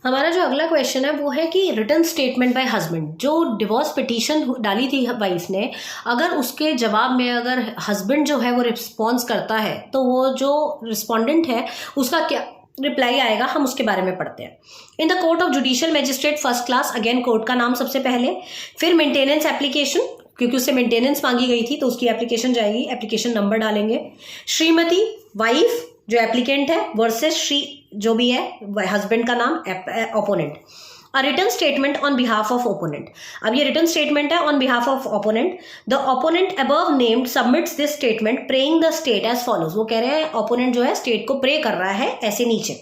हमारा जो अगला क्वेश्चन है वो है कि रिटन स्टेटमेंट बाय हस्बैंड, जो डिवोर्स पिटीशन डाली थी वाइफ ने, अगर उसके जवाब में अगर हस्बैंड जो है वो रिस्पॉन्स करता है तो वो जो रिस्पोंडेंट है उसका क्या रिप्लाई आएगा, हम उसके बारे में पढ़ते हैं। In the court of judicial magistrate first class, again court का नाम सबसे पहले, फिर मेंटेनेंस एप्लीकेशन, क्योंकि उससे मेंटेनेंस मांगी गई थी तो उसकी एप्लीकेशन जाएगी, एप्लीकेशन नंबर डालेंगे, श्रीमती वाइफ जो एप्लीकेंट है वर्सेस श्री जो भी है हस्बैंड का नाम opponent, a written statement on behalf of opponent. अब ये रिटन स्टेटमेंट है on behalf of opponent. The opponent above named submits this statement praying the state as follows. वो कह रहे हैं ओपोनेंट जो है स्टेट को प्रे कर रहा है ऐसे नीचे।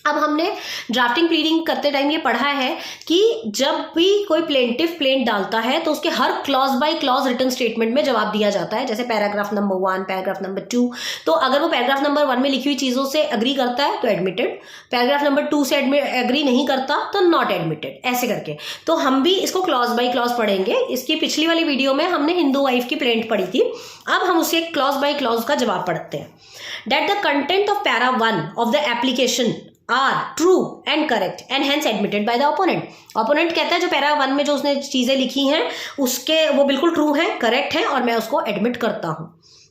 अब हमने ड्राफ्टिंग प्लीडिंग करते टाइम ये पढ़ा है कि जब भी कोई प्लेंटिफ प्लेंट डालता है तो उसके हर clause by clause written statement में जवाब दिया जाता है, जैसे पैराग्राफ नंबर 1, पैराग्राफ नंबर 2। तो अगर वो पैराग्राफ नंबर 1 में लिखी हुई चीज़ों से एग्री करता है तो एडमिटेड, पैराग्राफ नंबर 2 से एग्री नहीं करता तो नॉट एडमिटेड, ऐसे करके। तो हम भी इसको क्लॉज बाय क्लॉज पढ़ेंगे। इसकी पिछली वाली वीडियो में हमने हिंदू वाइफ की प्लेंट पढ़ी थी, अब हम उसे क्लॉज बाय क्लॉज का जवाब पढ़ते हैं। That the content of para 1 of the application are true and correct and hence admitted by the opponent. Opponent कहता है जो पैरा 1 में जो उसने चीजें लिखी हैं उसके वो बिल्कुल ट्रू है, करेक्ट है और मैं उसको एडमिट करता हूं।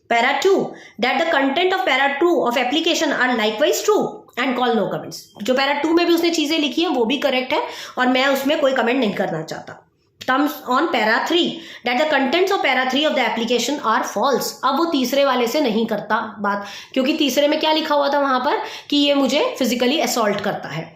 Para 2, that the content of para 2 of application are likewise true and call no comments. जो पैरा 2 में भी उसने चीजें लिखी हैं वो भी करेक्ट है और मैं उसमें कोई कमेंट नहीं करना चाहता। Comes on para 3 that the contents of para 3 of the application are false। अब वो तीसरे वाले से नहीं करता बात, क्योंकि तीसरे में क्या लिखा हुआ था वहां पर कि ये मुझे फिजिकली असॉल्ट करता है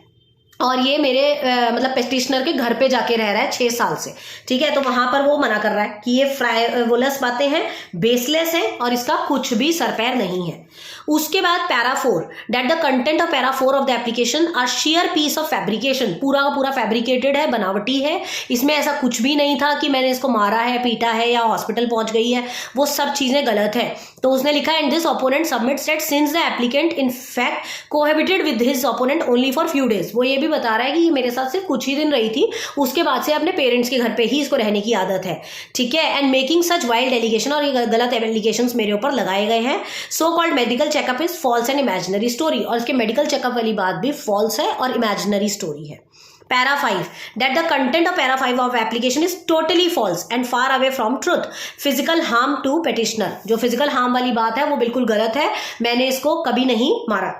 और ये मेरे मतलब पेटिशनर के घर पे जाके रह रहा है 6 साल से, ठीक है। तो वहां पर वो मना कर रहा है कि ये फ्राइवोलस बातें हैं, बेसलेस है और इसका कुछ भी सर पैर नहीं है। उसके बाद para 4, that the content of para 4 of the application are sheer piece of fabrication. पूरा का पूरा फैब्रिकेटेड है, बनावटी है, इसमें ऐसा कुछ भी नहीं था कि मैंने इसको मारा है, पीटा है या हॉस्पिटल पहुंच गई है, वो सब चीजें गलत है। तो उसने लिखा है, and this opponent submits that since the applicant in fact cohabited with his opponent only for few days. वो ये भी बता रहा है कि ये मेरे साथ सिर्फ कुछ ही दिन रही थी, उसके बाद से अपने पेरेंट्स के घर पे ही इसको रहने की आदत है, ठीक है। And making such wild allegation, और ये गलत एलिगेशंस मेरे ऊपर लगाए गए हैं। So called medical checkup is false and imaginary story, और इसके मेडिकल चेकअप वाली बात भी फॉल्स है और इमेजिनरी स्टोरी है। Para 5, that the content of Para 5 of application is totally false and far away from truth. Physical harm to petitioner, जो physical harm वाली बात है वो बिल्कुल गलत है, मैंने इसको कभी नहीं मारा।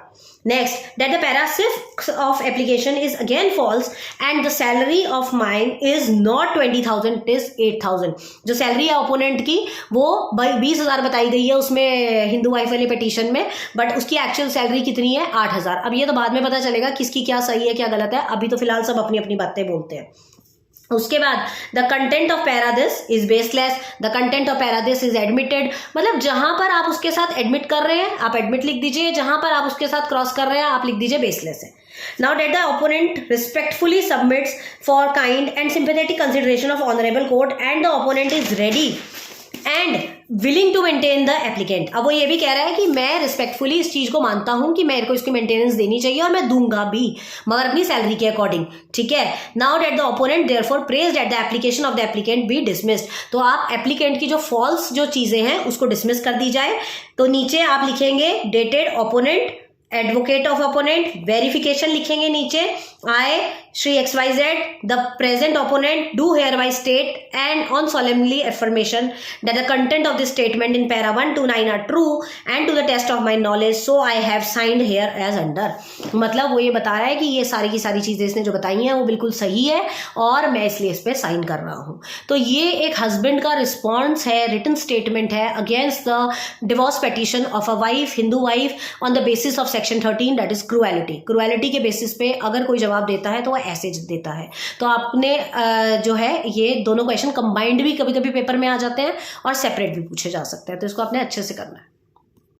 Next, that the para 6 of application is again false and the salary of mine is not 20,000, it is 8,000। जो सैलरी है ओपोनेंट की वो 20,000 बताई गई है उसमें हिंदू वाइफ वाले पिटीशन में, बट उसकी एक्चुअल सैलरी कितनी है 8,000। अब ये तो बाद में पता चलेगा किसकी क्या सही है क्या गलत है, अभी तो फिलहाल सब अपनी अपनी बातें बोलते हैं। उसके बाद the content of para this is baseless, the content of para this is admitted. मतलब जहां पर आप उसके साथ एडमिट कर रहे हैं आप एडमिट लिख दीजिए, जहां पर आप उसके साथ क्रॉस कर रहे हैं आप लिख दीजिए बेसलेस है। Now that the opponent respectfully submits for kind and sympathetic consideration of honorable court and the opponent is ready and willing to maintain the applicant। अब वो ये भी कह रहा है कि मैं रिस्पेक्टफुली इस चीज को मानता हूं कि मेरे को इसकी मेंटेनेंस देनी चाहिए और मैं दूंगा भी, मगर अपनी सैलरी के अकॉर्डिंग, ठीक है। Now that the opponent therefore prays that the application of the applicant be dismissed. तो आप एप्लीकेंट की जो फॉल्स जो चीजें हैं उसको डिसमिस कर दी जाए। तो नीचे आप लिखेंगे dated opponent, advocate of opponent, verification लिखेंगे नीचे, I Shri XYZ the present opponent do hereby state and on solemnly affirmation that the content of this statement in para 1 to 9 are true and to the test of my knowledge so I have signed here as under। मतलब वो ये बता रहा है कि ये सारी की सारी चीजें इसने जो बताई हैं वो बिल्कुल सही है और मैं इसलिए इस पे साइन कर रहा हूँ। तो ये एक हस्बैंड का रिस्पॉन्स है, रिटन स्टेटमेंट है against the divorce petition of a wife, Hindu wife, on the basis of section 13 that is cruelty. Cruelty के बेसिस पे अगर कोई जवाब देता है तो वो ऐसे देता है। तो आपने जो है ये दोनों क्वेश्चन कंबाइंड भी कभी कभी पेपर में आ जाते हैं और सेपरेट भी पूछे जा सकते हैं, तो इसको आपने अच्छे से करना है।